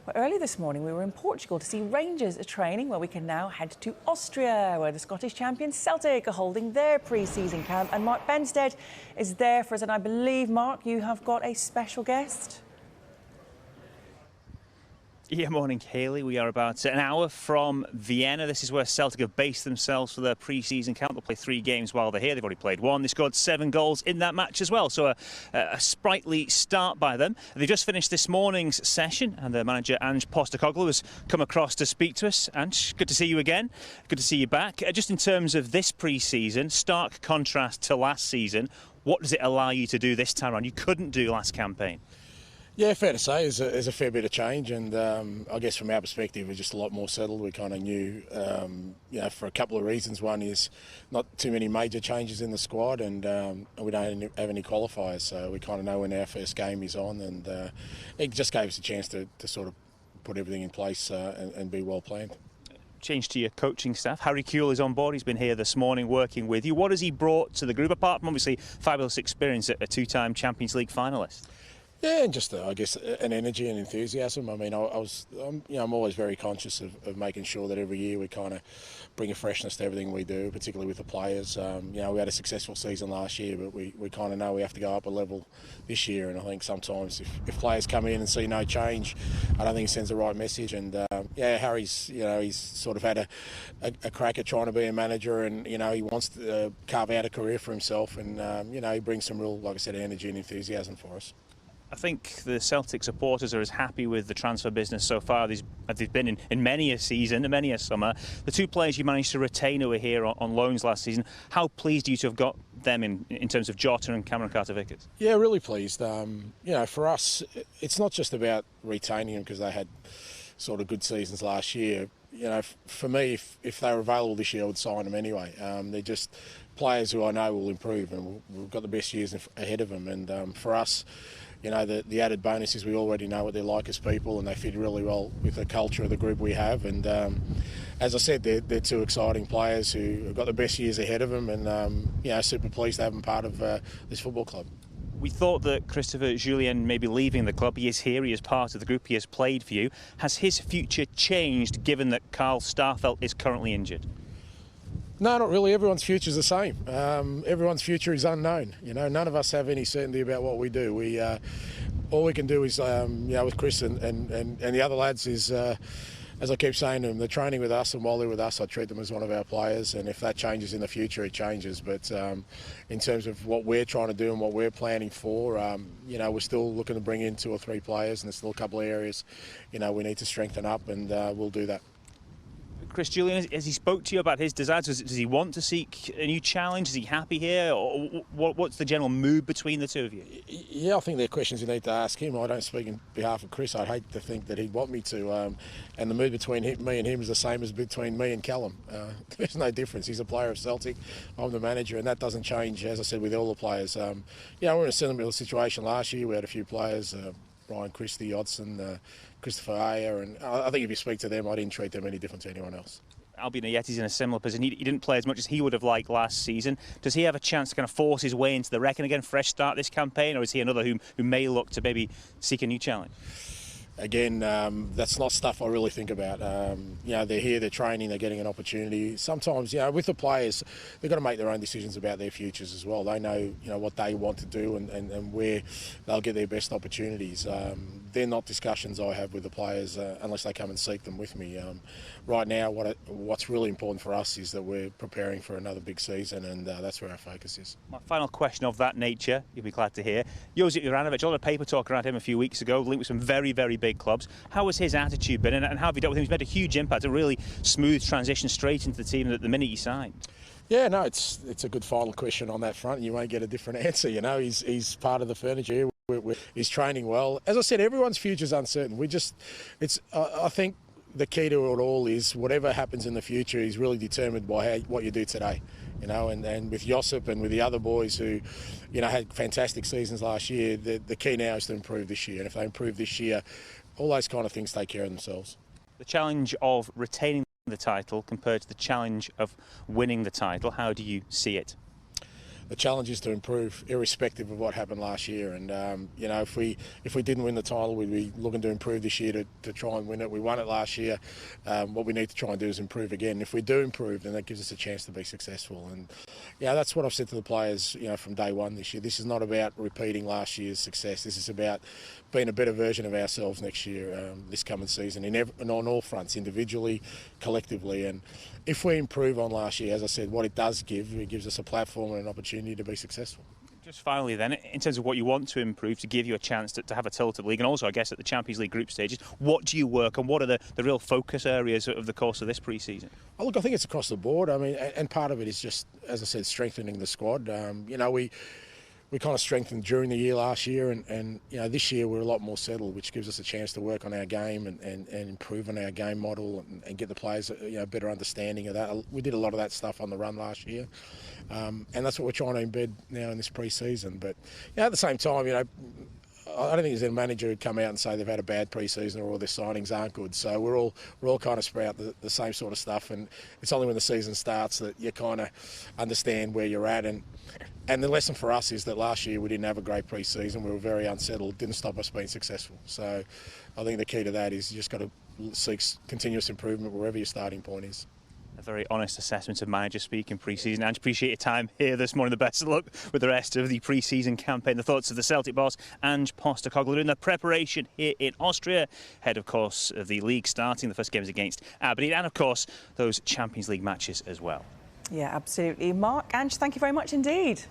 Well, early this morning we were in Portugal to see Rangers training, where we can now head to Austria, where the Scottish champions Celtic are holding their pre-season camp, and Mark Benstead is there for us. And I believe, Mark, you have got a special guest. Yeah, morning, Hayley. We are about an hour from Vienna. This is where Celtic have based themselves for their pre-season camp. They'll play 3 games while they're here. They've already played 1. They scored 7 goals in that match as well. So a sprightly start by them. They just finished this morning's session, and their manager, Ange Postecoglou, has come across to speak to us. Ange, good to see you again. Good to see you back. Just in terms of this pre-season, stark contrast to last season, what does it allow you to do this time around you couldn't do last campaign? Yeah, fair to say, there's a fair bit of change, and I guess from our perspective, we're just a lot more settled. We kind of knew, for a couple of reasons. One is not too many major changes in the squad, and we don't have any qualifiers, so we kind of know when our first game is on, and it just gave us a chance to sort of put everything in place and be well planned. Change to your coaching staff. Harry Kuehl is on board. He's been here this morning working with you. What has he brought to the group, apart from obviously fabulous experience at a 2-time Champions League finalist? Yeah, and just I guess an energy and enthusiasm. I mean, I'm always very conscious of making sure that every year we kind of bring a freshness to everything we do, particularly with the players. We had a successful season last year, but we kind of know we have to go up a level this year. And I think sometimes if players come in and see no change, I don't think it sends the right message. And Harry's he's sort of had a crack at trying to be a manager, and he wants to carve out a career for himself. And he brings some real, like I said, energy and enthusiasm for us. I think the Celtic supporters are as happy with the transfer business so far as they've been in many a season, and many a summer. The 2 players you managed to retain who were here on loans last season, how pleased are you to have got them in terms of Jota and Cameron Carter-Vickers? Yeah, really pleased. For us, it's not just about retaining them because they had sort of good seasons last year. For me, if they were available this year, I would sign them anyway. They're just players who I know will improve, and we've got the best years ahead of them. And for us, the added bonus is we already know what they're like as people, and they fit really well with the culture of the group we have. And as I said, they're 2 exciting players who have got the best years ahead of them, and super pleased to have them part of this football club. We thought that Christopher Jullien may be leaving the club. He is here, he is part of the group, he has played for you. Has his future changed given that Carl Starfelt is currently injured? No, not really. Everyone's future is the same. Everyone's future is unknown. None of us have any certainty about what we do. All we can do is, with Chris and the other lads is, as I keep saying to them, they're training with us, and while they're with us, I treat them as one of our players. And if that changes in the future, it changes. But in terms of what we're trying to do and what we're planning for, we're still looking to bring in 2 or 3 players, and there's still a couple of areas, we need to strengthen up, and we'll do that. Chris Jullien, has he spoke to you about his desires? Does he want to seek a new challenge? Is he happy here? Or what's the general mood between the 2 of you? Yeah, I think they're questions you need to ask him. I don't speak on behalf of Chris. I'd hate to think that he'd want me to. And the mood between me and him is the same as between me and Callum. There's no difference. He's a player of Celtic. I'm the manager, and that doesn't change, as I said, with all the players. We're in a similar situation last year. We had a few players, Ryan Christie, Odson, Christopher Ayer, and I think if you speak to them, I didn't treat them any different to anyone else. Albion Ayeti's in a similar position. He didn't play as much as he would have liked last season. Does he have a chance to kind of force his way into the reckoning again, fresh start this campaign, or is he another who may look to maybe seek a new challenge? Again, that's not stuff I really think about. They're here, they're training, they're getting an opportunity. Sometimes, with the players, they've got to make their own decisions about their futures as well. They know, what they want to do and where they'll get their best opportunities. They're not discussions I have with the players unless they come and seek them with me. Right now, what's really important for us is that we're preparing for another big season, and that's where our focus is. My final question of that nature, you'll be glad to hear. Josip Juranovic, a lot of paper talk around him a few weeks ago, linked with some very, very big clubs. How has his attitude been, and how have you dealt with him? He's made a huge impact, a really smooth transition straight into the team at the minute he signed. Yeah, no, it's a good final question on that front, and you won't get a different answer. He's part of the furniture here. He's training well. As I said, everyone's future is uncertain. I think the key to it all is whatever happens in the future is really determined by what you do today. And with Josip and with the other boys who, had fantastic seasons last year, the key now is to improve this year. And if they improve this year, all those kind of things take care of themselves. The challenge of retaining the title compared to the challenge of winning the title, how do you see it? the challenge is to improve, irrespective of what happened last year. And you know, if we didn't win the title, we'd be looking to improve this year to try and win it. We won it last year. What we need to try and do is improve again. If we do improve, then that gives us a chance to be successful. And yeah, that's what I've said to the players, you know, from day one this year. This is not about repeating last year's success. This is about being a better version of ourselves next year, this coming season, and on all fronts, individually, collectively. And if we improve on last year, as I said, what it does give, it gives us a platform and an opportunity to be successful. Just finally then, in terms of what you want to improve to give you a chance to have a tilt at the league, and also I guess at the Champions League group stages, what do you work on? What are the real focus areas of the course of this pre-season? Oh, look, I think it's across the board. I mean, and part of it is just, as I said, strengthening the squad. You know, we kind of strengthened during the year last year, and you know, this year we're a lot more settled, which gives us a chance to work on our game and improve on our game model and get the players, you know, better understanding of that. We did a lot of that stuff on the run last year, and that's what we're trying to embed now in this pre-season. But you know, at the same time, you know, I don't think there's a manager who'd come out and say they've had a bad pre-season or their signings aren't good. So we're all kind of sprout the same sort of stuff, and it's only when the season starts that you kind of understand where you're at. And the lesson for us is that last year we didn't have a great pre-season. We were very unsettled. Didn't stop us being successful. So I think the key to that is you just got to seek continuous improvement wherever your starting point is. A very honest assessment of manager speak in pre-season. Ange, appreciate your time here this morning. The best of luck with the rest of the pre-season campaign. The thoughts of the Celtic boss, Ange Postecoglou, in the preparation here in Austria, ahead, of course, of the league starting. The first games against Aberdeen, and of course those Champions League matches as well. Yeah, absolutely. Mark, Ange, thank you very much indeed.